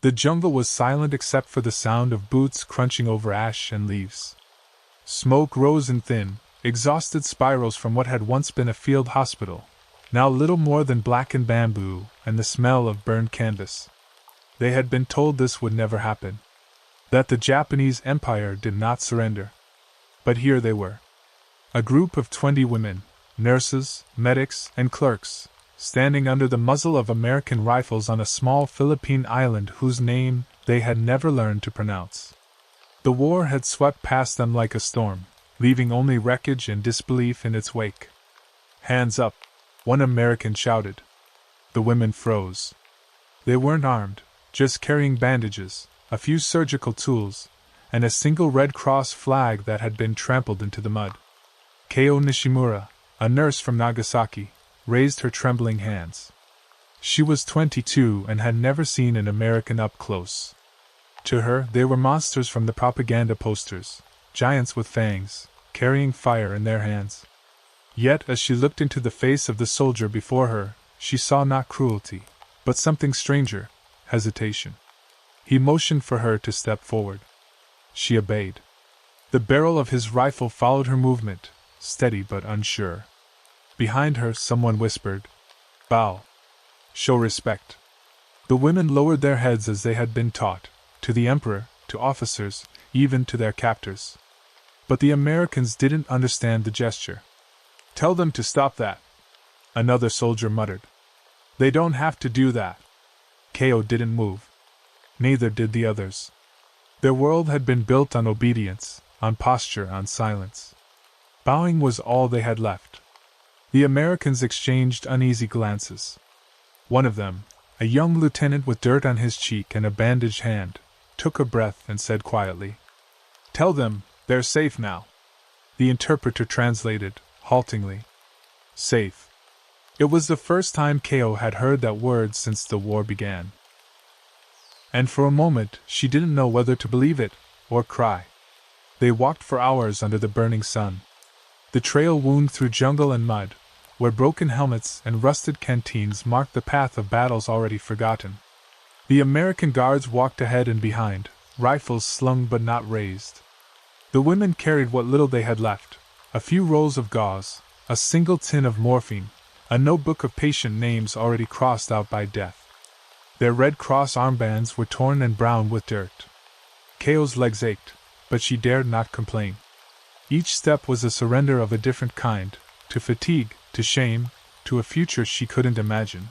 The jungle was silent except for the sound of boots crunching over ash and leaves. Smoke rose in thin, exhausted spirals from what had once been a field hospital, now little more than blackened bamboo and the smell of burned canvas. They had been told this would never happen, that the Japanese Empire did not surrender. But here they were. A group of 20 women, nurses, medics, and clerks, standing under the muzzle of American rifles on a small Philippine island whose name they had never learned to pronounce. The war had swept past them like a storm, leaving only wreckage and disbelief in its wake. "Hands up!" one American shouted. The women froze. They weren't armed, just carrying bandages, a few surgical tools, and a single Red Cross flag that had been trampled into the mud. Keo Nishimura, a nurse from Nagasaki, raised her trembling hands. She was 22 and had never seen an American up close. To her, they were monsters from the propaganda posters, giants with fangs, carrying fire in their hands. Yet, as she looked into the face of the soldier before her, she saw not cruelty, but something stranger, hesitation. He motioned for her to step forward. She obeyed. The barrel of his rifle followed her movement, steady but unsure. Behind her, someone whispered, "Bow. Show respect." The women lowered their heads as they had been taught, to the emperor, to officers, even to their captors. But the Americans didn't understand the gesture. "Tell them to stop that," another soldier muttered. "They don't have to do that." Keo didn't move. Neither did the others. Their world had been built on obedience, on posture, on silence. Bowing was all they had left. The Americans exchanged uneasy glances. One of them, a young lieutenant with dirt on his cheek and a bandaged hand, took a breath and said quietly, "Tell them they're safe now." The interpreter translated, haltingly, "Safe." It was the first time Keo had heard that word since the war began. And for a moment she didn't know whether to believe it or cry. They walked for hours under the burning sun. The trail wound through jungle and mud, where broken helmets and rusted canteens marked the path of battles already forgotten. The American guards walked ahead and behind, rifles slung but not raised. The women carried what little they had left, a few rolls of gauze, a single tin of morphine, a notebook of patient names already crossed out by death. Their Red Cross armbands were torn and brown with dirt. Keo's legs ached, but she dared not complain. Each step was a surrender of a different kind, to fatigue, to shame, to a future she couldn't imagine.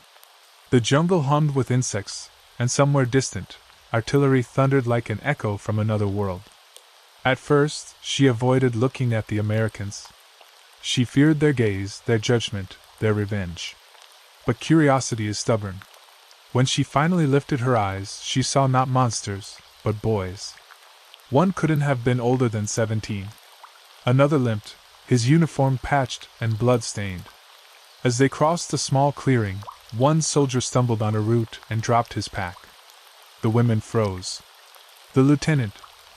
The jungle hummed with insects, and somewhere distant, artillery thundered like an echo from another world. At first, she avoided looking at the Americans. She feared their gaze, their judgment, their revenge. But curiosity is stubborn. When she finally lifted her eyes, she saw not monsters, but boys. One couldn't have been older than 17. Another limped, his uniform patched and blood-stained. As they crossed a small clearing, one soldier stumbled on a root and dropped his pack. The women froze. The lieutenant,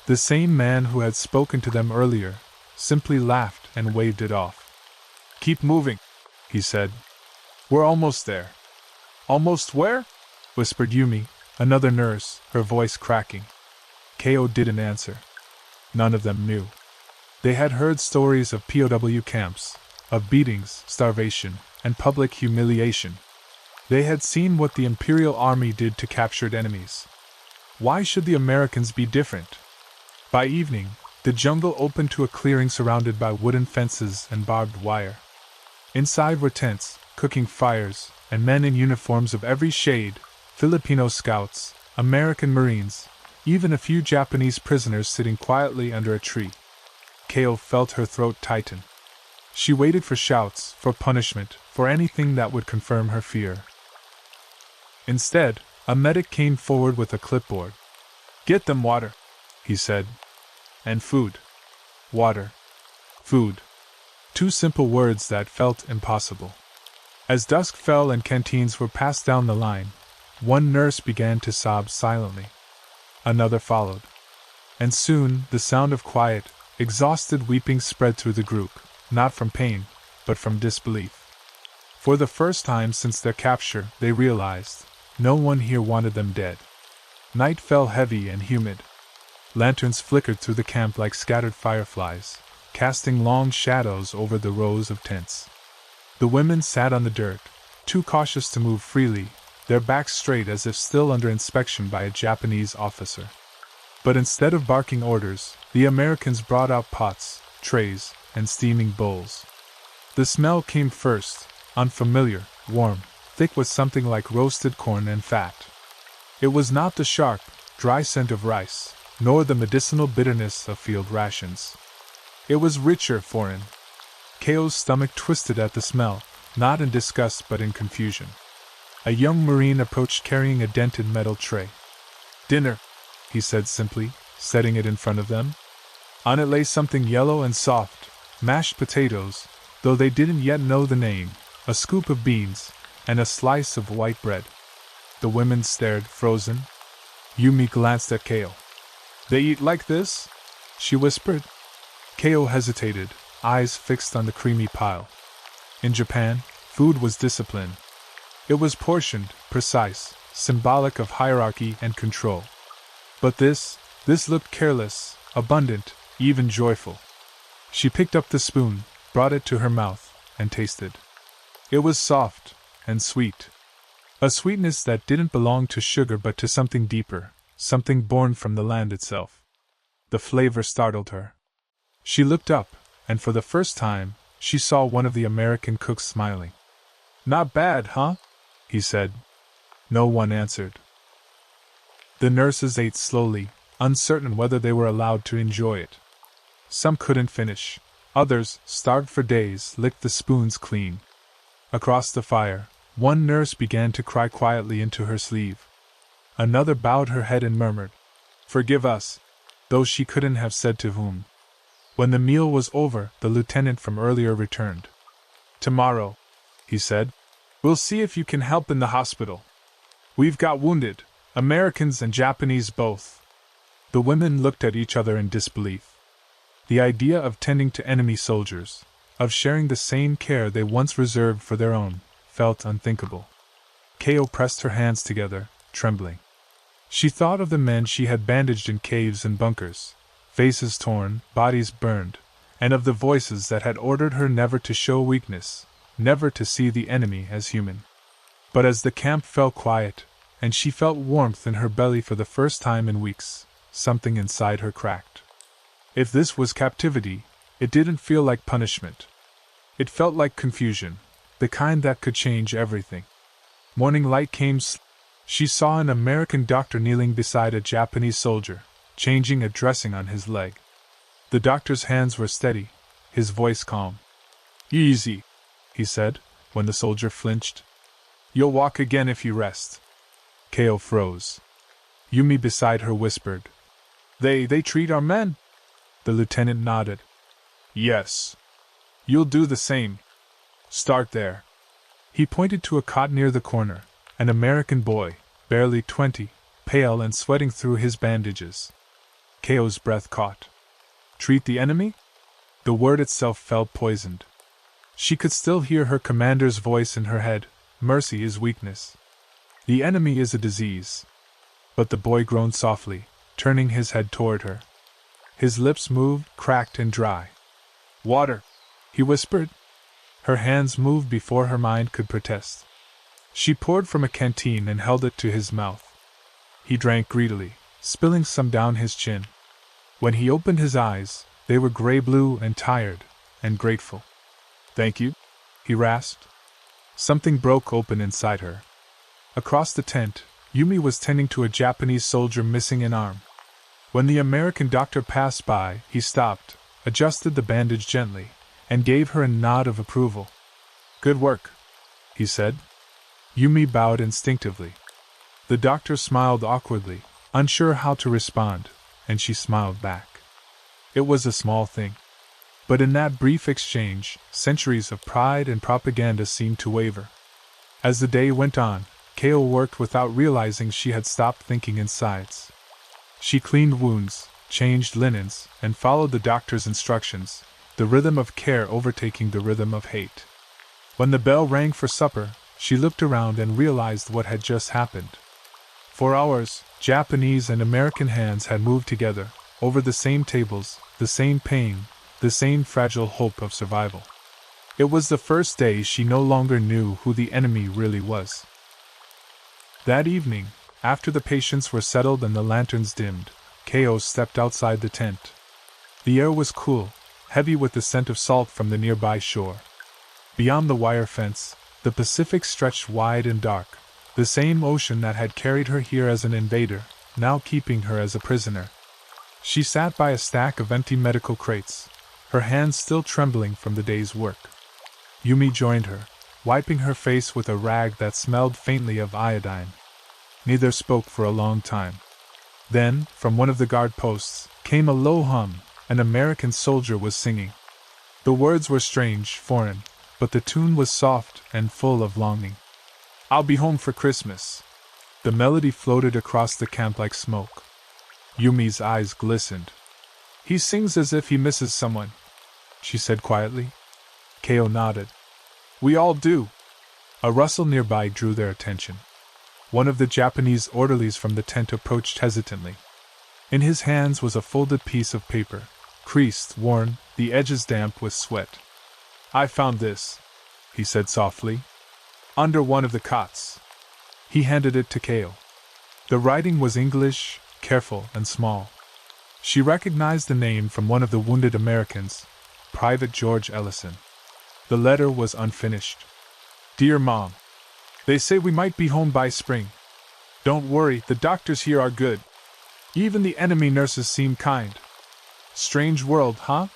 the same man who had spoken to them earlier, simply laughed and waved it off. "Keep moving," he said. "We're almost there." "Almost where?" whispered Yumi, another nurse, her voice cracking. Keo didn't answer. None of them knew. They had heard stories of POW camps, of beatings, starvation, and public humiliation. They had seen what the Imperial Army did to captured enemies. Why should the Americans be different? By evening, the jungle opened to a clearing surrounded by wooden fences and barbed wire. Inside were tents, cooking fires, and men in uniforms of every shade, Filipino scouts, American Marines, even a few Japanese prisoners sitting quietly under a tree. Keo felt her throat tighten. She waited for shouts, for punishment, for anything that would confirm her fear. Instead, a medic came forward with a clipboard. "Get them water," he said. "And food." Water. Food. Two simple words that felt impossible. As dusk fell and canteens were passed down the line, one nurse began to sob silently. Another followed. And soon, the sound of quiet, exhausted weeping spread through the group, not from pain, but from disbelief. For the first time since their capture, they realized, no one here wanted them dead. Night fell heavy and humid. Lanterns flickered through the camp like scattered fireflies, casting long shadows over the rows of tents. The women sat on the dirt, too cautious to move freely, their backs straight as if still under inspection by a Japanese officer. But instead of barking orders, the Americans brought out pots, trays, and steaming bowls. The smell came first, unfamiliar, warm, thick with something like roasted corn and fat. It was not the sharp, dry scent of rice, nor the medicinal bitterness of field rations. It was richer, foreign. Keo's stomach twisted at the smell, not in disgust but in confusion. A young Marine approached carrying a dented metal tray. "Dinner," he said simply, setting it in front of them. On it lay something yellow and soft, mashed potatoes, though they didn't yet know the name, a scoop of beans, and a slice of white bread. The women stared, frozen. Yumi glanced at Keo. "They eat like this?" she whispered. Keo hesitated, eyes fixed on the creamy pile. In Japan, food was discipline. It was portioned, precise, symbolic of hierarchy and control. But this looked careless, abundant, even joyful. She picked up the spoon, brought it to her mouth, and tasted. It was soft and sweet. A sweetness that didn't belong to sugar but to something deeper, something born from the land itself. The flavor startled her. She looked up, and for the first time, she saw one of the American cooks smiling. "Not bad, huh?" he said. No one answered. The nurses ate slowly, uncertain whether they were allowed to enjoy it. Some couldn't finish. Others, starved for days, licked the spoons clean. Across the fire, one nurse began to cry quietly into her sleeve. Another bowed her head and murmured, "Forgive us," though she couldn't have said to whom. When the meal was over, the lieutenant from earlier returned. "Tomorrow," he said, "we'll see if you can help in the hospital. We've got wounded, Americans and Japanese both." The women looked at each other in disbelief. The idea of tending to enemy soldiers, of sharing the same care they once reserved for their own, felt unthinkable. Keo pressed her hands together, trembling. She thought of the men she had bandaged in caves and bunkers, faces torn, bodies burned, and of the voices that had ordered her never to show weakness, never to see the enemy as human. But as the camp fell quiet, and she felt warmth in her belly for the first time in weeks, something inside her cracked. If this was captivity, it didn't feel like punishment. It felt like confusion, the kind that could change everything. Morning light came. She saw an American doctor kneeling beside a Japanese soldier, changing a dressing on his leg. The doctor's hands were steady, his voice calm. "Easy," he said, when the soldier flinched. "You'll walk again if you rest." Keo froze. Yumi beside her whispered, They treat our men?" The lieutenant nodded. "Yes. You'll do the same. Start there." He pointed to a cot near the corner, an American boy, barely 20, pale and sweating through his bandages. Keo's breath caught. Treat the enemy? The word itself felt poisoned. She could still hear her commander's voice in her head, "Mercy is weakness. The enemy is a disease." But the boy groaned softly, turning his head toward her. His lips moved, cracked and dry. "Water," he whispered. Her hands moved before her mind could protest. She poured from a canteen and held it to his mouth. He drank greedily, spilling some down his chin. When he opened his eyes, they were gray-blue and tired, and grateful. "Thank you," he rasped. Something broke open inside her. Across the tent, Yumi was tending to a Japanese soldier missing an arm. When the American doctor passed by, he stopped, adjusted the bandage gently, and gave her a nod of approval. "Good work," he said. Yumi bowed instinctively. The doctor smiled awkwardly, unsure how to respond, and she smiled back. It was a small thing. But in that brief exchange, centuries of pride and propaganda seemed to waver. As the day went on, Keo worked without realizing she had stopped thinking in sides. She cleaned wounds, changed linens, and followed the doctor's instructions, the rhythm of care overtaking the rhythm of hate. When the bell rang for supper, she looked around and realized what had just happened. For hours, Japanese and American hands had moved together, over the same tables, the same pain, the same fragile hope of survival. It was the first day she no longer knew who the enemy really was. That evening, after the patients were settled and the lanterns dimmed, Ko stepped outside the tent. The air was cool, heavy with the scent of salt from the nearby shore. Beyond the wire fence, the Pacific stretched wide and dark, the same ocean that had carried her here as an invader, now keeping her as a prisoner. She sat by a stack of empty medical crates, her hands still trembling from the day's work. Yumi joined her, wiping her face with a rag that smelled faintly of iodine. Neither spoke for a long time. Then, from one of the guard posts, came a low hum. An American soldier was singing. The words were strange, foreign, but the tune was soft and full of longing. "I'll be home for Christmas." The melody floated across the camp like smoke. Yumi's eyes glistened. "He sings as if he misses someone," she said quietly. Ko nodded. "We all do." A rustle nearby drew their attention. One of the Japanese orderlies from the tent approached hesitantly. In his hands was a folded piece of paper, creased, worn, the edges damp with sweat. "I found this," he said softly, "under one of the cots." He handed it to Ko. The writing was English, careful and small. She recognized the name from one of the wounded Americans, Private George Ellison. The letter was unfinished. "Dear Mom, they say we might be home by spring. Don't worry, the doctors here are good. Even the enemy nurses seem kind. Strange world, huh?"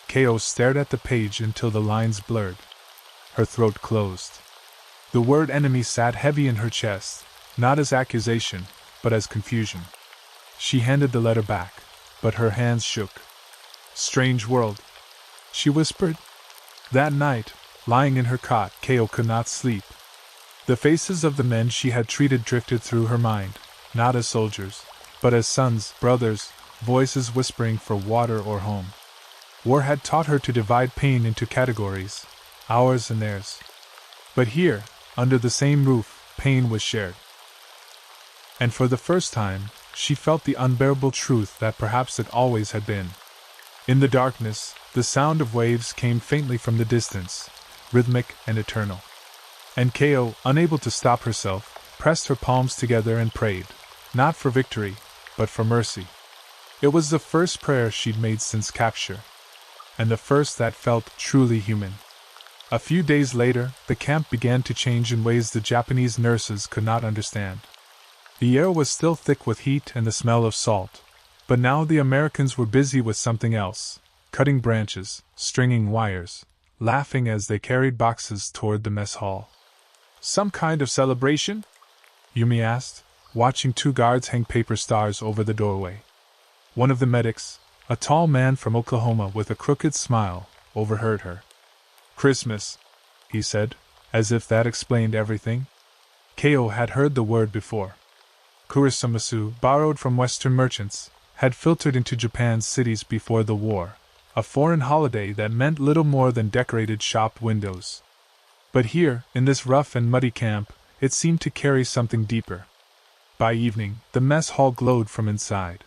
Ko stared at the page until the lines blurred. Her throat closed. The word enemy sat heavy in her chest, not as accusation, but as confusion. She handed the letter back, but her hands shook. "Strange world," she whispered. That night, lying in her cot, Ko could not sleep. The faces of the men she had treated drifted through her mind, not as soldiers, but as sons, brothers, voices whispering for water or home. War had taught her to divide pain into categories, ours and theirs. But here, under the same roof, pain was shared. And for the first time, she felt the unbearable truth that perhaps it always had been. In the darkness, the sound of waves came faintly from the distance, rhythmic and eternal. And Ko, unable to stop herself, pressed her palms together and prayed, not for victory, but for mercy. It was the first prayer she'd made since capture, and the first that felt truly human. A few days later, the camp began to change in ways the Japanese nurses could not understand. The air was still thick with heat and the smell of salt, but now the Americans were busy with something else, cutting branches, stringing wires, laughing as they carried boxes toward the mess hall. "Some kind of celebration?" Yumi asked, watching two guards hang paper stars over the doorway. One of the medics, a tall man from Oklahoma with a crooked smile, overheard her. "Christmas," he said, as if that explained everything. Ko had heard the word before. Kurisumasu, borrowed from Western merchants, had filtered into Japan's cities before the war, a foreign holiday that meant little more than decorated shop windows. But here, in this rough and muddy camp, it seemed to carry something deeper. By evening, the mess hall glowed from inside.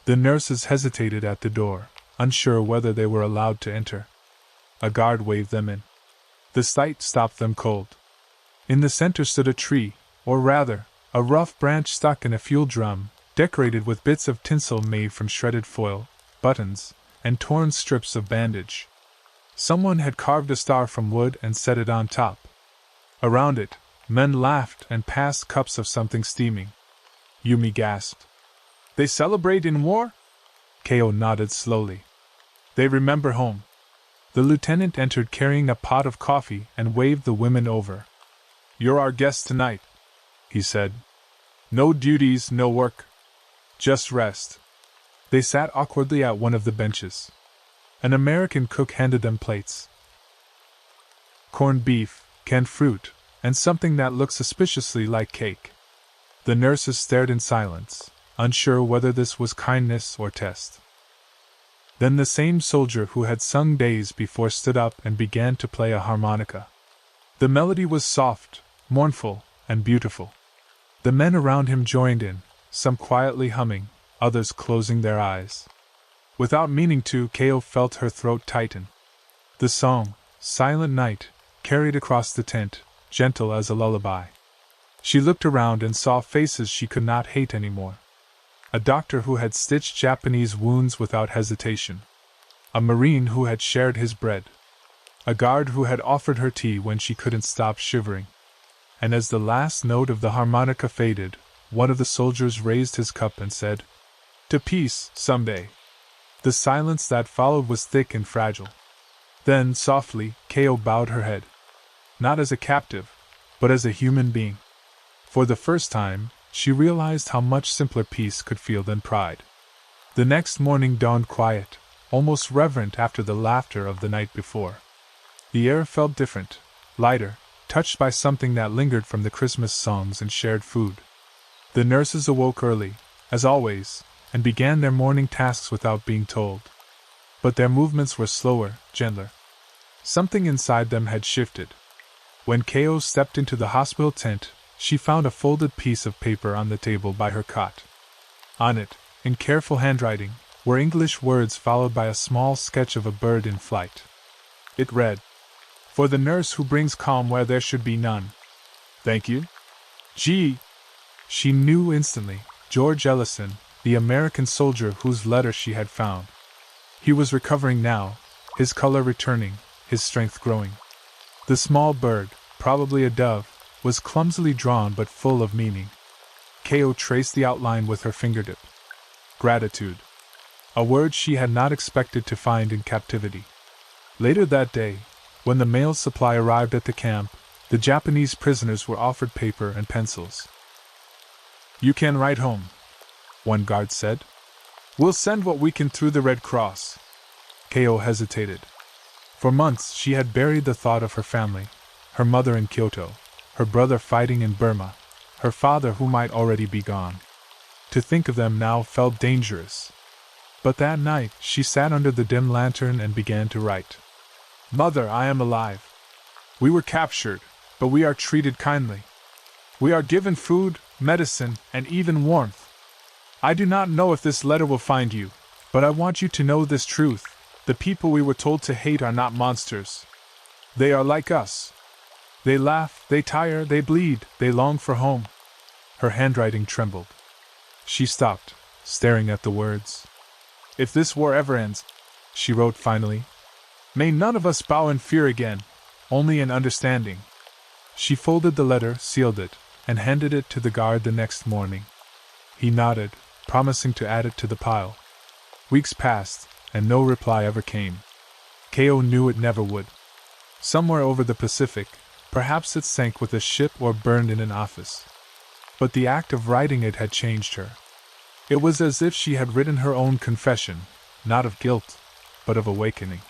The nurses hesitated at the door, unsure whether they were allowed to enter. A guard waved them in. The sight stopped them cold. In the center stood a tree, or rather, a rough branch stuck in a fuel drum, decorated with bits of tinsel made from shredded foil, buttons, and torn strips of bandage. Someone had carved a star from wood and set it on top. Around it, men laughed and passed cups of something steaming. Yumi gasped. "They celebrate in war?" Ko nodded slowly. "They remember home." The lieutenant entered carrying a pot of coffee and waved the women over. "You're our guest tonight," he said. "No duties, no work. Just rest." They sat awkwardly at one of the benches. An American cook handed them plates. Corned beef, canned fruit, and something that looked suspiciously like cake. The nurses stared in silence, unsure whether this was kindness or test. Then the same soldier who had sung days before stood up and began to play a harmonica. The melody was soft, mournful, and beautiful. The men around him joined in, some quietly humming, others closing their eyes. Without meaning to, Ko felt her throat tighten. The song, Silent Night, carried across the tent, gentle as a lullaby. She looked around and saw faces she could not hate anymore. A doctor who had stitched Japanese wounds without hesitation. A Marine who had shared his bread. A guard who had offered her tea when she couldn't stop shivering. And as the last note of the harmonica faded, one of the soldiers raised his cup and said, "To peace, someday." The silence that followed was thick and fragile. Then, softly, Ko bowed her head. Not as a captive, but as a human being. For the first time, she realized how much simpler peace could feel than pride. The next morning dawned quiet, almost reverent after the laughter of the night before. The air felt different, lighter, touched by something that lingered from the Christmas songs and shared food. The nurses awoke early, as always, and began their morning tasks without being told. But their movements were slower, gentler. Something inside them had shifted. When Ko stepped into the hospital tent, she found a folded piece of paper on the table by her cot. On it, in careful handwriting, were English words followed by a small sketch of a bird in flight. It read, "For the nurse who brings calm where there should be none. Thank you. G." She knew instantly, George Ellison, the American soldier whose letter she had found. He was recovering now, his color returning, his strength growing. The small bird, probably a dove, was clumsily drawn but full of meaning. Ko traced the outline with her fingertip. Gratitude. A word she had not expected to find in captivity. Later that day, when the mail supply arrived at the camp, the Japanese prisoners were offered paper and pencils. "You can write home," one guard said. "We'll send what we can through the Red Cross." Ko hesitated. For months she had buried the thought of her family, her mother in Kyoto, her brother fighting in Burma, her father who might already be gone. To think of them now felt dangerous. But that night she sat under the dim lantern and began to write. "Mother, I am alive. We were captured, but we are treated kindly. We are given food, medicine, and even warmth. I do not know if this letter will find you, but I want you to know this truth. The people we were told to hate are not monsters. They are like us. They laugh, they tire, they bleed, they long for home." Her handwriting trembled. She stopped, staring at the words. "If this war ever ends," she wrote finally, "may none of us bow in fear again, only in understanding." She folded the letter, sealed it, and handed it to the guard the next morning. He nodded, promising to add it to the pile. Weeks passed, and no reply ever came. Ko knew it never would. Somewhere over the Pacific, perhaps it sank with a ship or burned in an office. But the act of writing it had changed her. It was as if she had written her own confession, not of guilt, but of awakening.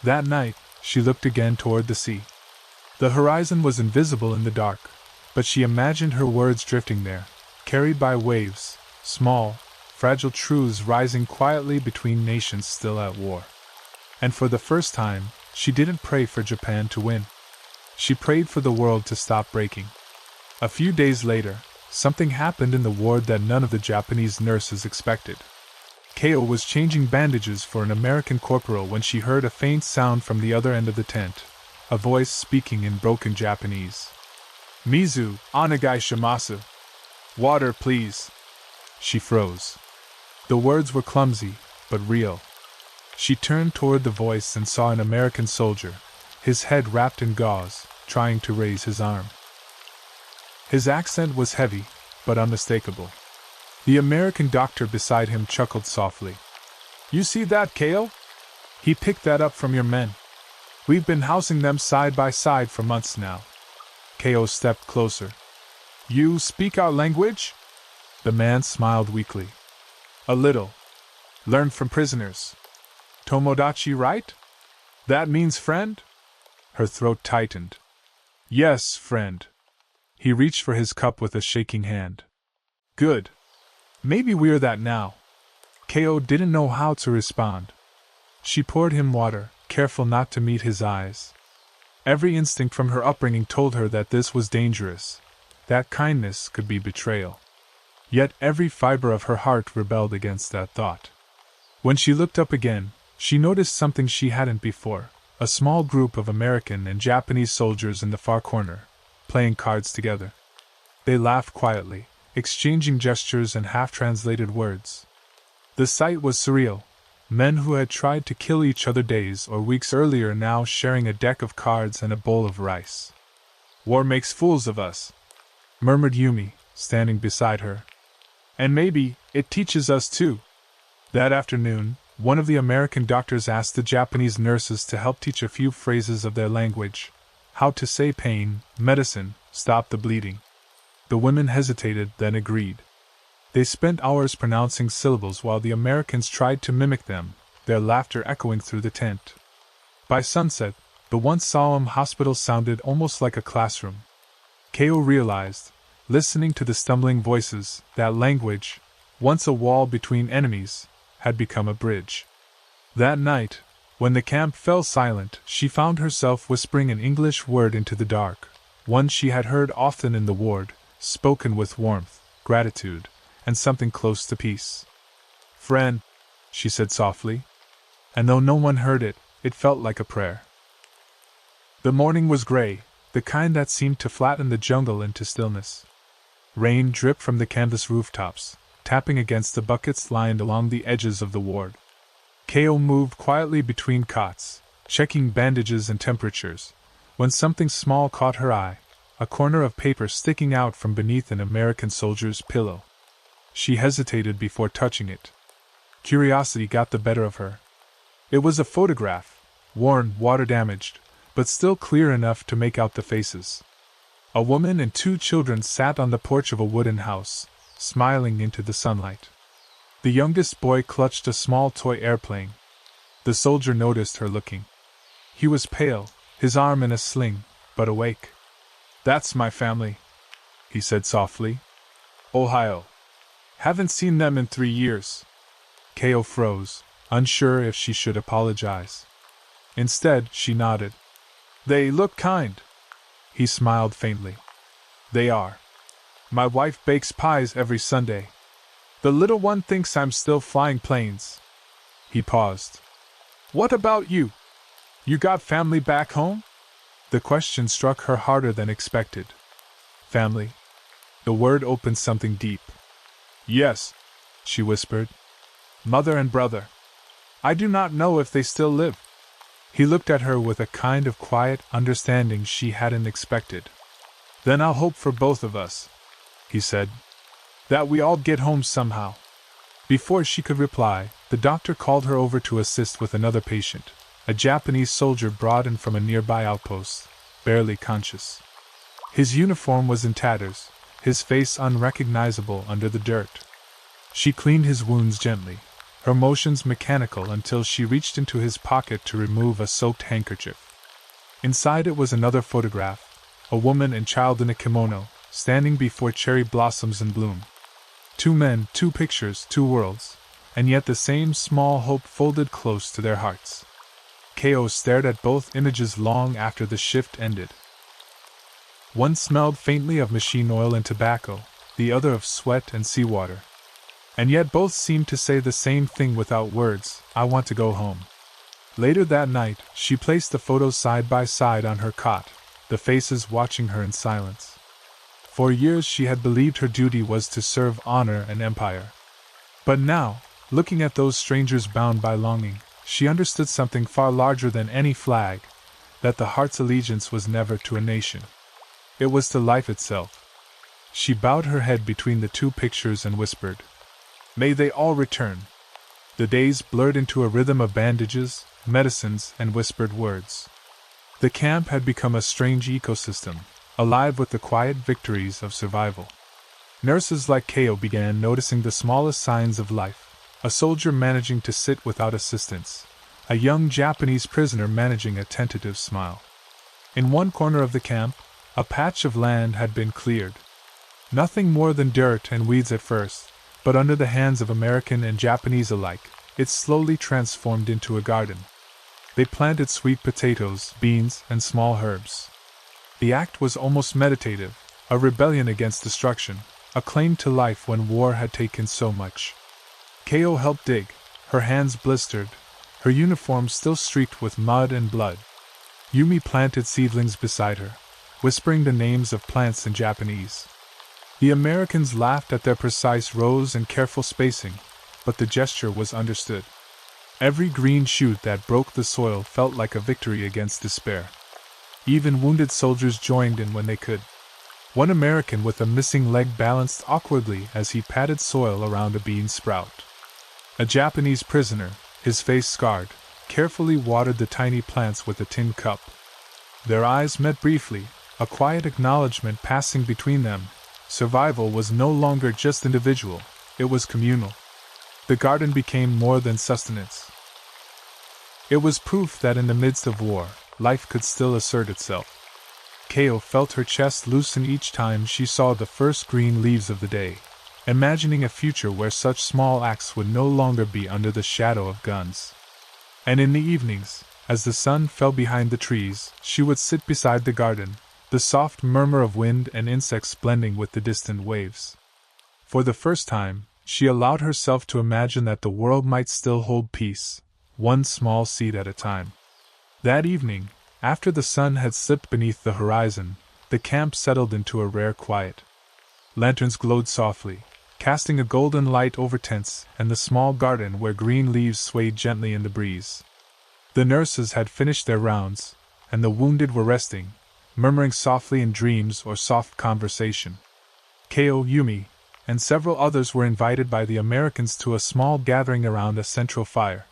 That night, she looked again toward the sea. The horizon was invisible in the dark, but she imagined her words drifting there, carried by waves, small, fragile truths rising quietly between nations still at war. And for the first time, she didn't pray for Japan to win. She prayed for the world to stop breaking. A few days later, something happened in the ward that none of the Japanese nurses expected. Ko was changing bandages for an American corporal when she heard a faint sound from the other end of the tent, a voice speaking in broken Japanese. "Mizu, onegai shimasu. Water, please." She froze. The words were clumsy, but real. She turned toward the voice and saw an American soldier, his head wrapped in gauze, trying to raise his arm. His accent was heavy, but unmistakable. The American doctor beside him chuckled softly. "You see that, Ko? He picked that up from your men. We've been housing them side by side for months now." Ko stepped closer. "You speak our language?" The man smiled weakly. "A little. Learned from prisoners. Tomodachi, right? That means friend?" Her throat tightened. "Yes, friend." He reached for his cup with a shaking hand. "Good. Maybe we're that now." Ko didn't know how to respond. She poured him water, careful not to meet his eyes. Every instinct from her upbringing told her that this was dangerous, that kindness could be betrayal. Yet every fiber of her heart rebelled against that thought. When she looked up again, she noticed something she hadn't before: a small group of American and Japanese soldiers in the far corner, playing cards together. They laughed quietly, exchanging gestures and half-translated words. The sight was surreal. Men who had tried to kill each other days or weeks earlier now sharing a deck of cards and a bowl of rice. "War makes fools of us," murmured Yumi, standing beside her. "And maybe it teaches us too." That afternoon, one of the American doctors asked the Japanese nurses to help teach a few phrases of their language: how to say pain, medicine, stop the bleeding. The women hesitated, then agreed. They spent hours pronouncing syllables while the Americans tried to mimic them, their laughter echoing through the tent. By sunset, the once solemn hospital sounded almost like a classroom. Keo realized, listening to the stumbling voices, that language, once a wall between enemies, had become a bridge. That night, when the camp fell silent, she found herself whispering an English word into the dark, one she had heard often in the ward, spoken with warmth, gratitude, and something close to peace. "Friend," she said softly. And though no one heard it, it felt like a prayer. The morning was gray, the kind that seemed to flatten the jungle into stillness. Rain dripped from the canvas rooftops, tapping against the buckets lined along the edges of the ward. Keo moved quietly between cots, checking bandages and temperatures, when something small caught her eye, a corner of paper sticking out from beneath an American soldier's pillow. She hesitated before touching it. Curiosity got the better of her. It was a photograph, worn, water-damaged, but still clear enough to make out the faces. A woman and 2 children sat on the porch of a wooden house, smiling into the sunlight. The youngest boy clutched a small toy airplane. The soldier noticed her looking. He was pale, his arm in a sling, but awake. "That's my family," he said softly. "Ohio. Haven't seen them in 3 years." Keo froze, unsure if she should apologize. Instead, she nodded. "They look kind." He smiled faintly. "They are. My wife bakes pies every Sunday. The little one thinks I'm still flying planes." He paused. "What about you? You got family back home?" The question struck her harder than expected. Family. The word opened something deep. "Yes," she whispered. "Mother and brother. I do not know if they still live." He looked at her with a kind of quiet understanding she hadn't expected. "Then I'll hope for both of us," he said. "That we all get home somehow." Before she could reply, the doctor called her over to assist with another patient, a Japanese soldier brought in from a nearby outpost, barely conscious. His uniform was in tatters, his face unrecognizable under the dirt. She cleaned his wounds gently, her motions mechanical until she reached into his pocket to remove a soaked handkerchief. Inside it was another photograph, a woman and child in a kimono, standing before cherry blossoms in bloom. 2 men, 2 pictures, 2 worlds, and yet the same small hope folded close to their hearts. Keo stared at both images long after the shift ended. One smelled faintly of machine oil and tobacco, the other of sweat and seawater. And yet both seemed to say the same thing without words: "I want to go home." Later that night, she placed the photos side by side on her cot, the faces watching her in silence. For years she had believed her duty was to serve honor and empire. But now, looking at those strangers bound by longing, she understood something far larger than any flag, that the heart's allegiance was never to a nation. It was to life itself. She bowed her head between the 2 pictures and whispered, "May they all return." The days blurred into a rhythm of bandages, medicines, and whispered words. The camp had become a strange ecosystem, alive with the quiet victories of survival. Nurses like Keo began noticing the smallest signs of life: a soldier managing to sit without assistance, a young Japanese prisoner managing a tentative smile. In one corner of the camp, a patch of land had been cleared. Nothing more than dirt and weeds at first, but under the hands of American and Japanese alike, it slowly transformed into a garden. They planted sweet potatoes, beans, and small herbs. The act was almost meditative, A rebellion against destruction, a claim to life when war had taken so much. Ko helped dig, her hands blistered, her uniform still streaked with mud and blood. Yumi planted seedlings beside her, whispering the names of plants in Japanese. The Americans laughed at their precise rows and careful spacing, but the gesture was understood. Every green shoot that broke the soil felt like a victory against despair. Even wounded soldiers joined in when they could. One American with a missing leg balanced awkwardly as he patted soil around a bean sprout. A Japanese prisoner, his face scarred, carefully watered the tiny plants with a tin cup. Their eyes met briefly, a quiet acknowledgement passing between them. Survival was no longer just individual, it was communal. The garden became more than sustenance. It was proof that in the midst of war, life could still assert itself. Ko felt her chest loosen each time she saw the first green leaves of the day, imagining a future where such small acts would no longer be under the shadow of guns. And in the evenings, as the sun fell behind the trees, she would sit beside the garden, the soft murmur of wind and insects blending with the distant waves. For the first time, she allowed herself to imagine that the world might still hold peace, one small seed at a time. That evening, after the sun had slipped beneath the horizon, the camp settled into a rare quiet. Lanterns glowed softly, casting a golden light over tents and the small garden where green leaves swayed gently in the breeze. The nurses had finished their rounds, and the wounded were resting, murmuring softly in dreams or soft conversation. Ko, Yumi, and several others were invited by the Americans to a small gathering around a central fire.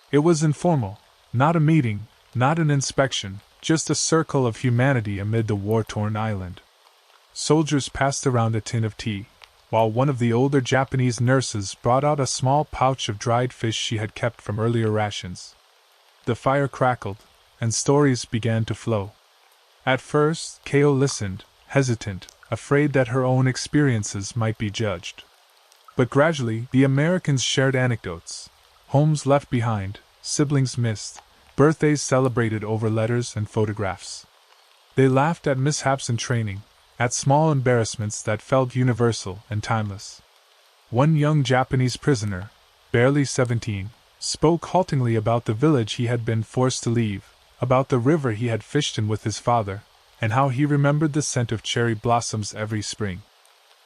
It was informal, not a meeting, not an inspection, just a circle of humanity amid the war-torn island. Soldiers passed around a tin of tea, while one of the older Japanese nurses brought out a small pouch of dried fish she had kept from earlier rations. The fire crackled, and stories began to flow. At first, Ko listened, hesitant, afraid that her own experiences might be judged. But gradually, the Americans shared anecdotes. Homes left behind, siblings missed, birthdays celebrated over letters and photographs. They laughed at mishaps in training, at small embarrassments that felt universal and timeless. One young Japanese prisoner, barely 17, spoke haltingly about the village he had been forced to leave, about the river he had fished in with his father, and how he remembered the scent of cherry blossoms every spring.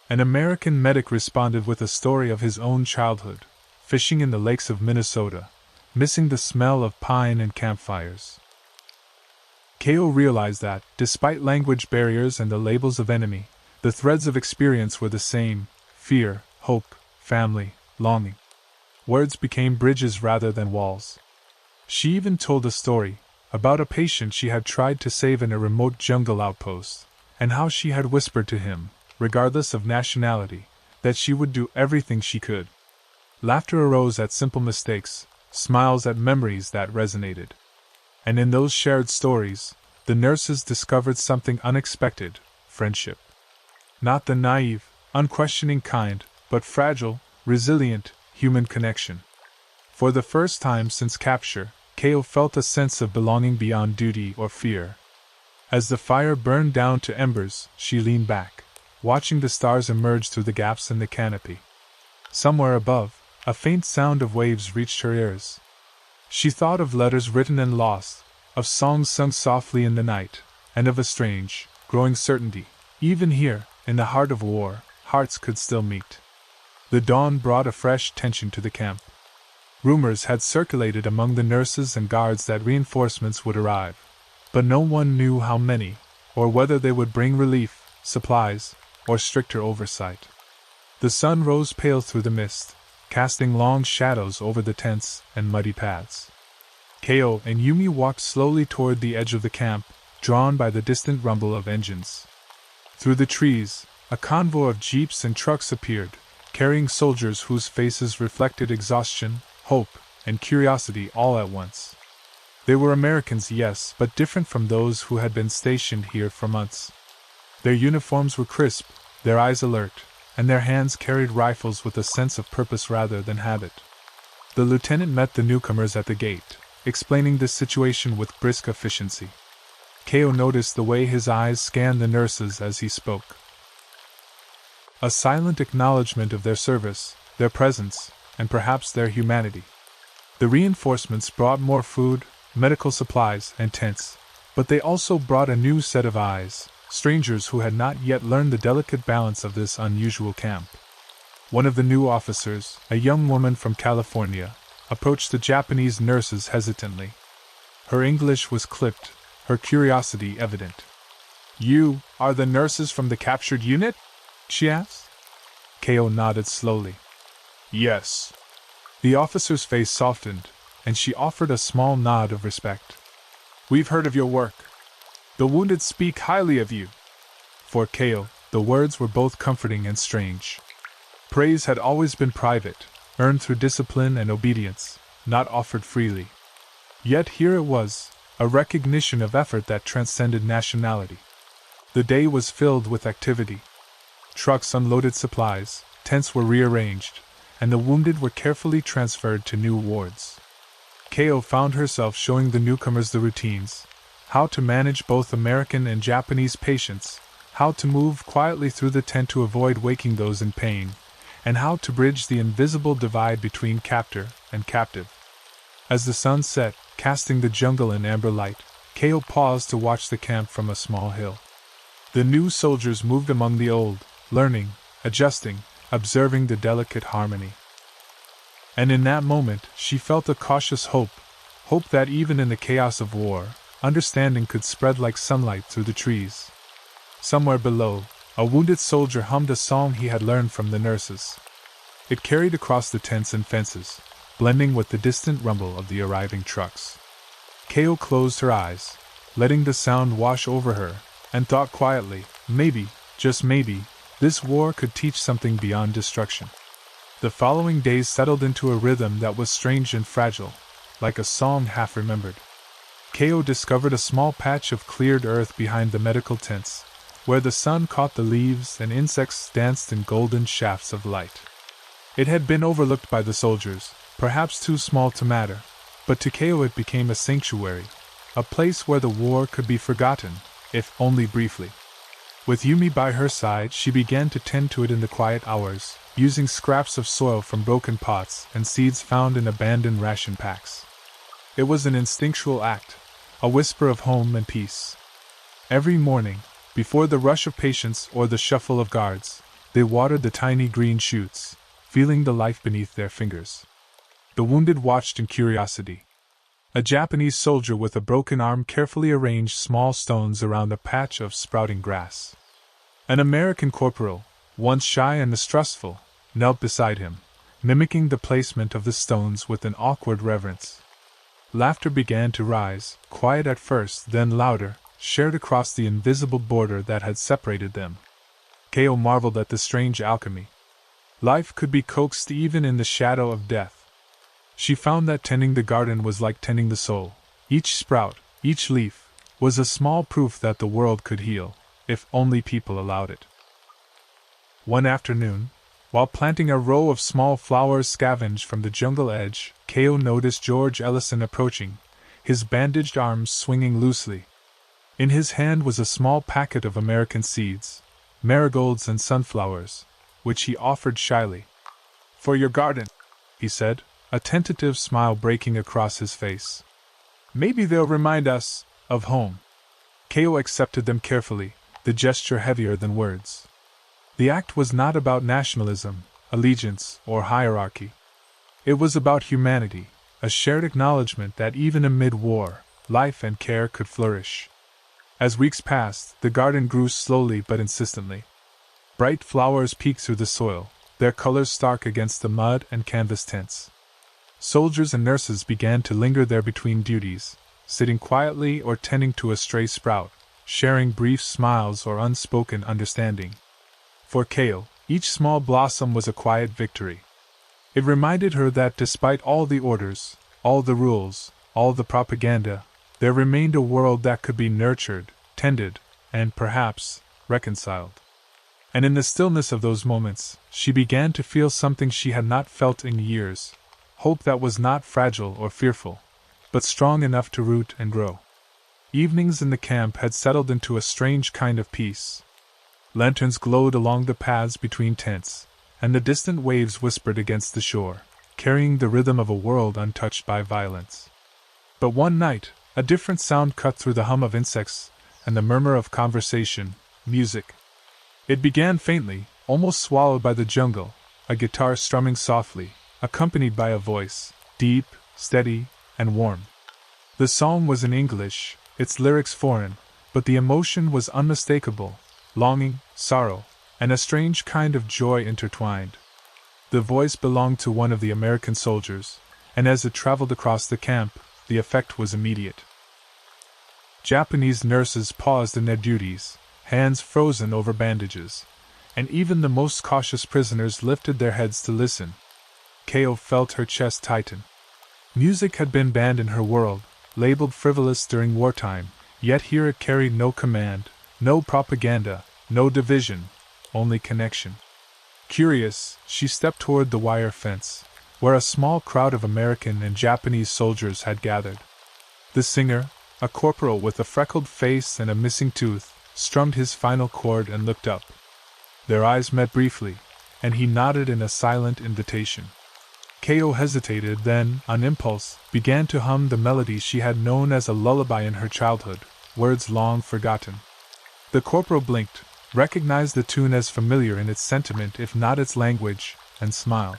An American medic responded with a story of his own childhood, fishing in the lakes of Minnesota, missing the smell of pine and campfires. Ko realized that, despite language barriers and the labels of enemy, the threads of experience were the same: fear, hope, family, longing. Words became bridges rather than walls. She even told a story about a patient she had tried to save in a remote jungle outpost, and how she had whispered to him, regardless of nationality, that she would do everything she could. Laughter arose at simple mistakes, smiles at memories that resonated. And in those shared stories, the nurses discovered something unexpected: friendship. Not the naive, unquestioning kind, but fragile, resilient, human connection. For the first time since capture, Ko felt a sense of belonging beyond duty or fear. As the fire burned down to embers, she leaned back, watching the stars emerge through the gaps in the canopy. Somewhere above, a faint sound of waves reached her ears. She thought of letters written and lost, of songs sung softly in the night, and of a strange, growing certainty: even here, in the heart of war, hearts could still meet. The dawn brought a fresh tension to the camp. Rumors had circulated among the nurses and guards that reinforcements would arrive, but no one knew how many, or whether they would bring relief, supplies, or stricter oversight. The sun rose pale through the mist, casting long shadows over the tents and muddy paths. Ko and Yumi walked slowly toward the edge of the camp, drawn by the distant rumble of engines. Through the trees, a convoy of jeeps and trucks appeared, carrying soldiers whose faces reflected exhaustion, hope, and curiosity all at once. They were Americans, yes, but different from those who had been stationed here for months. Their uniforms were crisp, their eyes alert, and their hands carried rifles with a sense of purpose rather than habit. The lieutenant met the newcomers at the gate, explaining the situation with brisk efficiency. Ko noticed the way his eyes scanned the nurses as he spoke, a silent acknowledgement of their service, their presence, and perhaps their humanity. The reinforcements brought more food, medical supplies, and tents, but they also brought a new set of eyes, strangers who had not yet learned the delicate balance of this unusual camp. One of the new officers, a young woman from California, approached the Japanese nurses hesitantly. Her English was clipped, her curiosity evident. "You are the nurses from the captured unit?" she asked. Ko nodded slowly. "Yes." The officer's face softened, and she offered a small nod of respect. "We've heard of your work. The wounded speak highly of you." For Ko, the words were both comforting and strange. Praise had always been private, earned through discipline and obedience, not offered freely. Yet here it was, a recognition of effort that transcended nationality. The day was filled with activity. Trucks unloaded supplies, tents were rearranged, and the wounded were carefully transferred to new wards. Ko found herself showing the newcomers the routines, how to manage both American and Japanese patients, how to move quietly through the tent to avoid waking those in pain, and how to bridge the invisible divide between captor and captive. As the sun set, casting the jungle in amber light, Ko paused to watch the camp from a small hill. The new soldiers moved among the old, learning, adjusting, observing the delicate harmony. And in that moment, she felt a cautious hope that even in the chaos of war, understanding could spread like sunlight through the trees. Somewhere below, a wounded soldier hummed a song he had learned from the nurses. It carried across the tents and fences, blending with the distant rumble of the arriving trucks. Ko closed her eyes, letting the sound wash over her, and thought quietly, maybe, just maybe, this war could teach something beyond destruction. The following days settled into a rhythm that was strange and fragile, like a song half remembered. Ko discovered a small patch of cleared earth behind the medical tents, where the sun caught the leaves and insects danced in golden shafts of light. It had been overlooked by the soldiers, perhaps too small to matter, but to Ko it became a sanctuary, a place where the war could be forgotten, if only briefly. With Yumi by her side, she began to tend to it in the quiet hours, using scraps of soil from broken pots and seeds found in abandoned ration packs. It was an instinctual act, a whisper of home and peace. Every morning, before the rush of patients or the shuffle of guards, they watered the tiny green shoots, feeling the life beneath their fingers. The wounded watched in curiosity. A Japanese soldier with a broken arm carefully arranged small stones around a patch of sprouting grass. An American corporal, once shy and mistrustful, knelt beside him, mimicking the placement of the stones with an awkward reverence. Laughter began to rise, quiet at first, then louder, shared across the invisible border that had separated them. Ko marveled at the strange alchemy. Life could be coaxed even in the shadow of death. She found that tending the garden was like tending the soul. Each sprout, each leaf, was a small proof that the world could heal, if only people allowed it. One afternoon, while planting a row of small flowers scavenged from the jungle edge, Ko noticed George Ellison approaching, his bandaged arms swinging loosely. In his hand was a small packet of American seeds, marigolds and sunflowers, which he offered shyly. "For your garden," he said, a tentative smile breaking across his face. "Maybe they'll remind us of home." Ko accepted them carefully, the gesture heavier than words. The act was not about nationalism, allegiance, or hierarchy. It was about humanity, a shared acknowledgement that even amid war, life and care could flourish. As weeks passed, the garden grew slowly but insistently. Bright flowers peeked through the soil, their colors stark against the mud and canvas tents. Soldiers and nurses began to linger there between duties, sitting quietly or tending to a stray sprout, sharing brief smiles or unspoken understanding. For Ko, each small blossom was a quiet victory. It reminded her that despite all the orders, all the rules, all the propaganda, there remained a world that could be nurtured, tended, and perhaps reconciled. And in the stillness of those moments, she began to feel something she had not felt in years. Hope that was not fragile or fearful, but strong enough to root and grow. Evenings in the camp had settled into a strange kind of peace. Lanterns glowed along the paths between tents, and the distant waves whispered against the shore, carrying the rhythm of a world untouched by violence. But one night, a different sound cut through the hum of insects and the murmur of conversation: music. It began faintly, almost swallowed by the jungle, a guitar strumming softly, accompanied by a voice, deep, steady, and warm. The song was in English, its lyrics foreign, but the emotion was unmistakable: longing, sorrow, and a strange kind of joy intertwined. The voice belonged to one of the American soldiers, and as it traveled across the camp, the effect was immediate. Japanese nurses paused in their duties, hands frozen over bandages, and even the most cautious prisoners lifted their heads to listen. Kao felt her chest tighten. Music had been banned in her world, labeled frivolous during wartime, yet here it carried no command, no propaganda, no division, only connection. Curious, she stepped toward the wire fence, where a small crowd of American and Japanese soldiers had gathered. The singer, a corporal with a freckled face and a missing tooth, strummed his final chord and looked up. Their eyes met briefly, and he nodded in a silent invitation. Kao hesitated, then, on impulse, began to hum the melody she had known as a lullaby in her childhood, words long forgotten. The corporal blinked, recognized the tune as familiar in its sentiment if not its language, and smiled.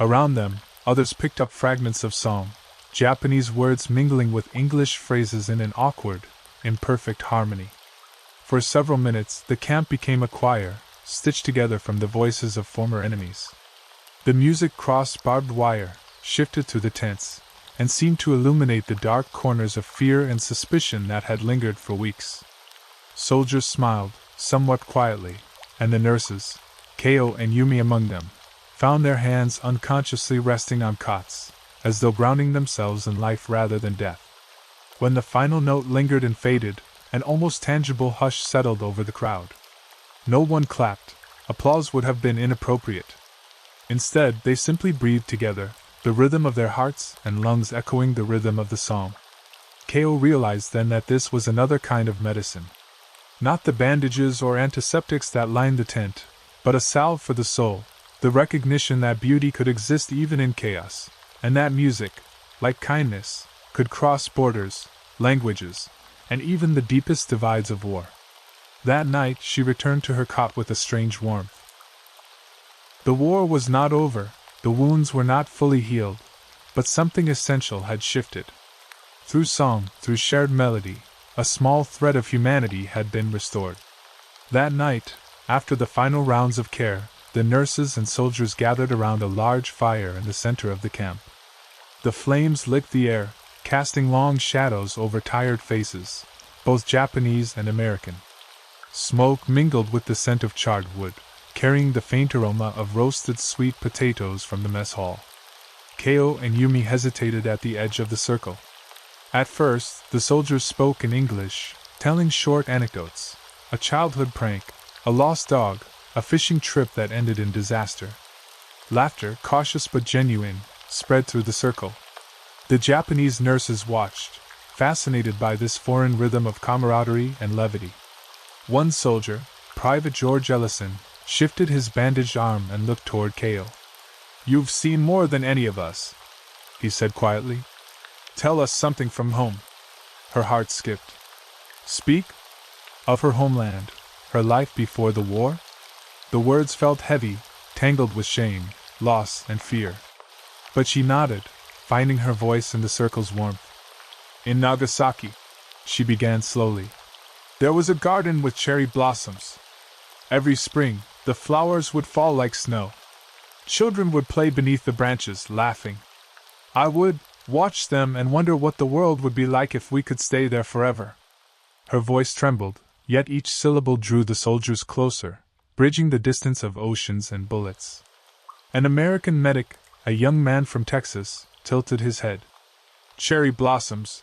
Around them, others picked up fragments of song, Japanese words mingling with English phrases in an awkward, imperfect harmony. For several minutes, the camp became a choir, stitched together from the voices of former enemies. The music crossed barbed wire, shifted through the tents, and seemed to illuminate the dark corners of fear and suspicion that had lingered for weeks. Soldiers smiled, somewhat quietly, and the nurses, Kao and Yumi among them, found their hands unconsciously resting on cots, as though grounding themselves in life rather than death. When the final note lingered and faded, an almost tangible hush settled over the crowd. No one clapped; applause would have been inappropriate. Instead, they simply breathed together, the rhythm of their hearts and lungs echoing the rhythm of the song. Kao realized then that this was another kind of medicine. Not the bandages or antiseptics that lined the tent, but a salve for the soul, the recognition that beauty could exist even in chaos, and that music, like kindness, could cross borders, languages, and even the deepest divides of war. That night she returned to her cot with a strange warmth. The war was not over, the wounds were not fully healed, but something essential had shifted. Through song, through shared melody, a small thread of humanity had been restored. That night, after the final rounds of care, the nurses and soldiers gathered around a large fire in the center of the camp. The flames licked the air, casting long shadows over tired faces, both Japanese and American. Smoke mingled with the scent of charred wood, carrying the faint aroma of roasted sweet potatoes from the mess hall. Kao and Yumi hesitated at the edge of the circle. At first, the soldiers spoke in English, telling short anecdotes: a childhood prank, a lost dog, a fishing trip that ended in disaster. Laughter, cautious but genuine, spread through the circle. The Japanese nurses watched, fascinated by this foreign rhythm of camaraderie and levity. One soldier, Private George Ellison, shifted his bandaged arm and looked toward Kao. "You've seen more than any of us," he said quietly. "Tell us something from home." Her heart skipped. Speak? Of her homeland, her life before the war? The words felt heavy, tangled with shame, loss, and fear. But she nodded, finding her voice in the circle's warmth. "In Nagasaki," she began slowly, "there was a garden with cherry blossoms. Every spring, the flowers would fall like snow. Children would play beneath the branches, laughing. I would watch them and wonder what the world would be like if we could stay there forever." Her voice trembled, yet each syllable drew the soldiers closer, bridging the distance of oceans and bullets. An American medic, a young man from Texas, tilted his head. "Cherry blossoms,"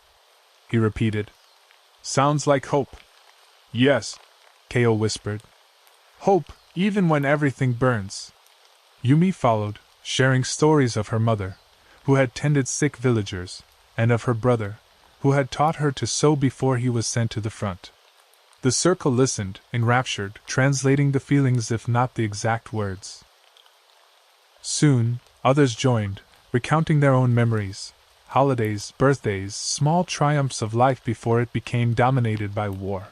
he repeated. "Sounds like hope." "Yes," Kao whispered. "Hope, even when everything burns." Yumi followed, sharing stories of her mother, who had tended sick villagers, and of her brother, who had taught her to sew before he was sent to the front. The circle listened, enraptured, translating the feelings if not the exact words. Soon, others joined, recounting their own memories, holidays, birthdays, small triumphs of life before it became dominated by war.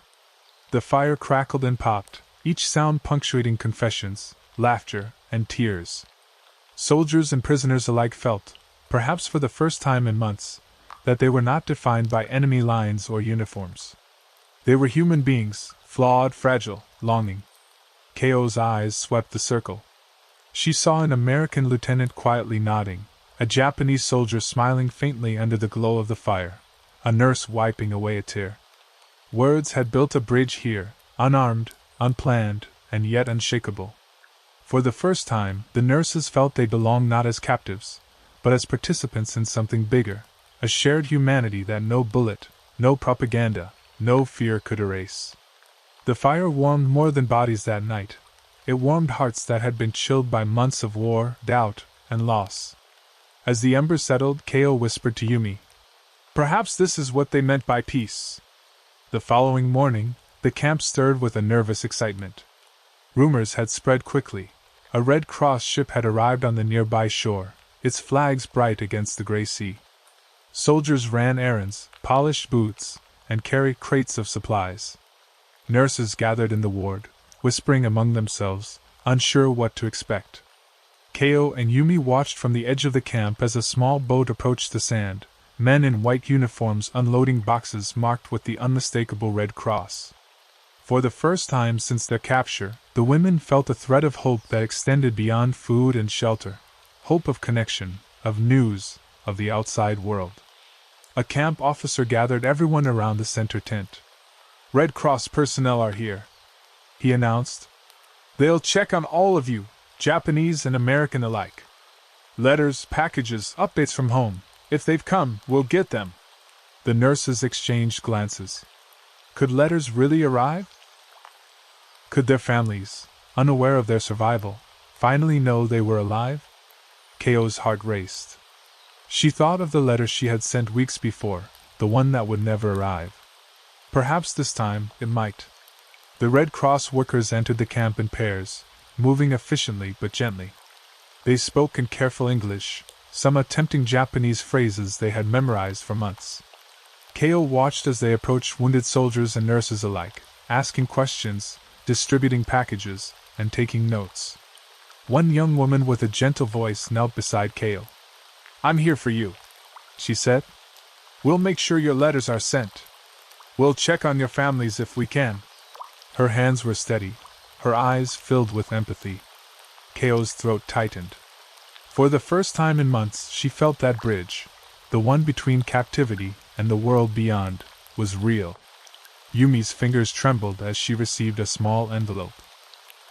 The fire crackled and popped, each sound punctuating confessions, laughter, and tears. Soldiers and prisoners alike felt, perhaps for the first time in months, that they were not defined by enemy lines or uniforms. They were human beings, flawed, fragile, longing. K.O.'s eyes swept the circle. She saw an American lieutenant quietly nodding, a Japanese soldier smiling faintly under the glow of the fire, a nurse wiping away a tear. Words had built a bridge here, unarmed, unplanned, and yet unshakable. For the first time, the nurses felt they belonged not as captives, but as participants in something bigger, a shared humanity that no bullet, no propaganda, no fear could erase. The fire warmed more than bodies that night. It warmed hearts that had been chilled by months of war, doubt, and loss. As the embers settled, K.O. whispered to Yumi, "Perhaps this is what they meant by peace." The following morning, the camp stirred with a nervous excitement. Rumors had spread quickly. A Red Cross ship had arrived on the nearby shore, its flags bright against the gray sea. Soldiers ran errands, polished boots, and carried crates of supplies. Nurses gathered in the ward, whispering among themselves, unsure what to expect. K.O. and Yumi watched from the edge of the camp as a small boat approached the sand, men in white uniforms unloading boxes marked with the unmistakable Red Cross. For the first time since their capture, the women felt a thread of hope that extended beyond food and shelter, hope of connection, of news, of the outside world. A camp officer gathered everyone around the center tent. "Red Cross personnel are here," he announced. "They'll check on all of you, Japanese and American alike. Letters, packages, updates from home. If they've come, we'll get them." The nurses exchanged glances. Could letters really arrive? Could their families, unaware of their survival, finally know they were alive? K.O.'s heart raced. She thought of the letter she had sent weeks before, the one that would never arrive. Perhaps this time, it might. The Red Cross workers entered the camp in pairs, moving efficiently but gently. They spoke in careful English, some attempting Japanese phrases they had memorized for months. K.O. watched as they approached wounded soldiers and nurses alike, asking questions, distributing packages, and taking notes. One young woman with a gentle voice knelt beside K.O. "I'm here for you," she said. "We'll make sure your letters are sent. We'll check on your families if we can." Her hands were steady, her eyes filled with empathy. K.O.'s throat tightened. For the first time in months, she felt that bridge, the one between captivity and the world beyond, was real. Yumi's fingers trembled as she received a small envelope.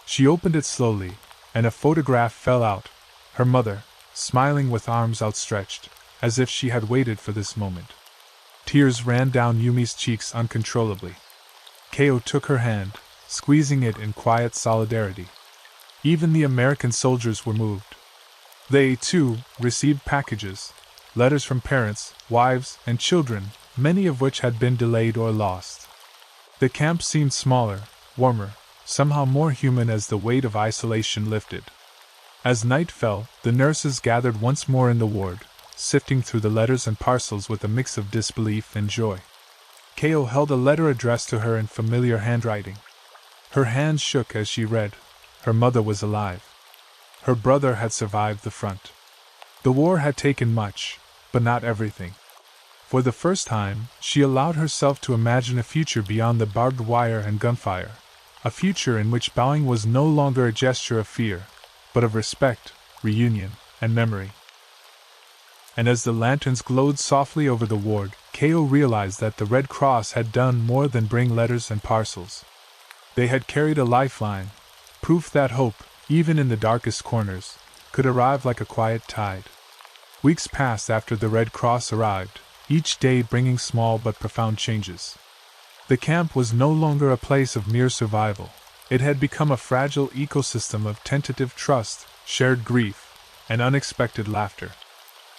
She opened it slowly, and a photograph fell out, her mother, smiling with arms outstretched, as if she had waited for this moment. Tears ran down Yumi's cheeks uncontrollably. K.O. took her hand, squeezing it in quiet solidarity. Even the American soldiers were moved. They, too, received packages, letters from parents, wives, and children, many of which had been delayed or lost. The camp seemed smaller, warmer, somehow more human as the weight of isolation lifted. As night fell, the nurses gathered once more in the ward, sifting through the letters and parcels with a mix of disbelief and joy. K.O. held a letter addressed to her in familiar handwriting. Her hands shook as she read. Her mother was alive. Her brother had survived the front. The war had taken much, but not everything. For the first time, she allowed herself to imagine a future beyond the barbed wire and gunfire, a future in which bowing was no longer a gesture of fear, but of respect, reunion, and memory. And as the lanterns glowed softly over the ward, K.O. realized that the Red Cross had done more than bring letters and parcels. They had carried a lifeline, proof that hope, even in the darkest corners, could arrive like a quiet tide. Weeks passed after the Red Cross arrived, each day bringing small but profound changes. The camp was no longer a place of mere survival. It had become a fragile ecosystem of tentative trust, shared grief, and unexpected laughter.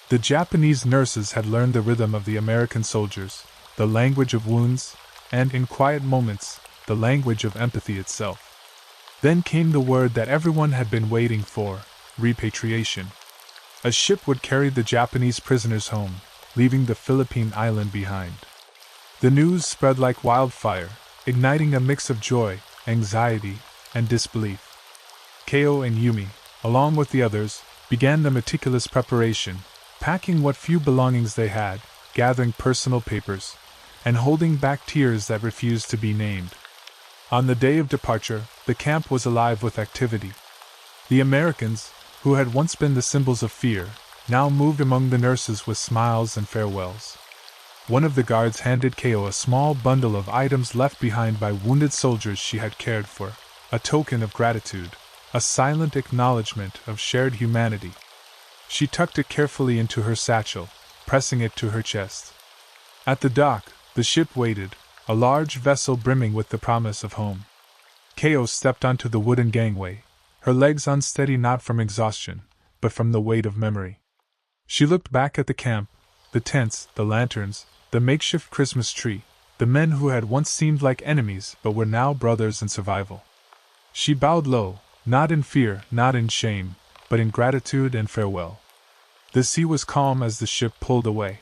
The Japanese nurses had learned the rhythm of the American soldiers, the language of wounds, and, in quiet moments, the language of empathy itself. Then came the word that everyone had been waiting for: repatriation. A ship would carry the Japanese prisoners home, leaving the Philippine island behind. The news spread like wildfire, igniting a mix of joy, anxiety, and disbelief. Keo and Yumi, along with the others, began the meticulous preparation, packing what few belongings they had, gathering personal papers, and holding back tears that refused to be named. On the day of departure, the camp was alive with activity. The Americans, who had once been the symbols of fear, now moved among the nurses with smiles and farewells. One of the guards handed Keo a small bundle of items left behind by wounded soldiers she had cared for, a token of gratitude, a silent acknowledgement of shared humanity. She tucked it carefully into her satchel, pressing it to her chest. At the dock, the ship waited, a large vessel brimming with the promise of home. Keo stepped onto the wooden gangway, her legs unsteady not from exhaustion, but from the weight of memory. She looked back at the camp, the tents, the lanterns, the makeshift Christmas tree, the men who had once seemed like enemies but were now brothers in survival. She bowed low, not in fear, not in shame, but in gratitude and farewell. The sea was calm as the ship pulled away.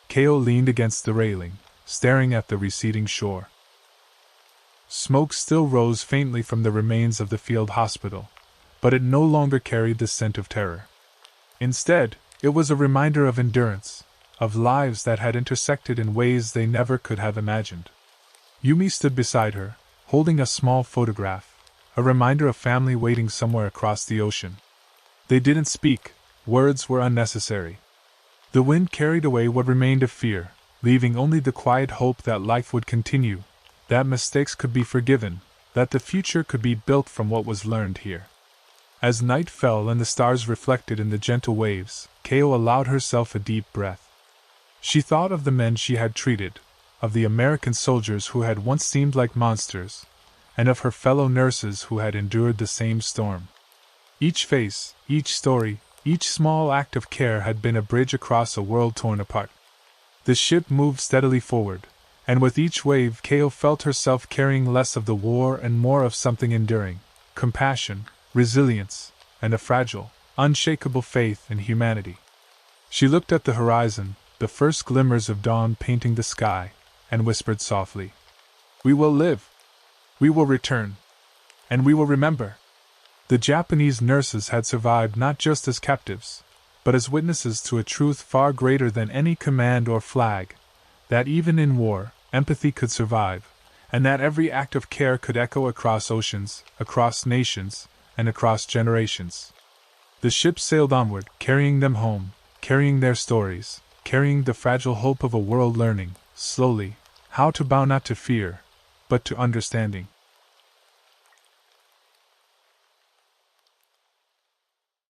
Keo leaned against the railing, staring at the receding shore. Smoke still rose faintly from the remains of the field hospital, but it no longer carried the scent of terror. Instead, it was a reminder of endurance, of lives that had intersected in ways they never could have imagined. Yumi stood beside her, holding a small photograph, a reminder of family waiting somewhere across the ocean. They didn't speak, words were unnecessary. The wind carried away what remained of fear, leaving only the quiet hope that life would continue, that mistakes could be forgiven, that the future could be built from what was learned here. As night fell and the stars reflected in the gentle waves, Keo allowed herself a deep breath. She thought of the men she had treated, of the American soldiers who had once seemed like monsters, and of her fellow nurses who had endured the same storm. Each face, each story, each small act of care had been a bridge across a world torn apart. The ship moved steadily forward, and with each wave Keo felt herself carrying less of the war and more of something enduring: compassion, resilience, and a fragile, unshakable faith in humanity. She looked at the horizon, the first glimmers of dawn painting the sky, and whispered softly, "We will live. We will return. And we will remember." The Japanese nurses had survived not just as captives, but as witnesses to a truth far greater than any command or flag, that even in war, empathy could survive, and that every act of care could echo across oceans, across nations, and across generations. The ship sailed onward, carrying them home, carrying their stories, carrying the fragile hope of a world learning, slowly, how to bow not to fear, but to understanding.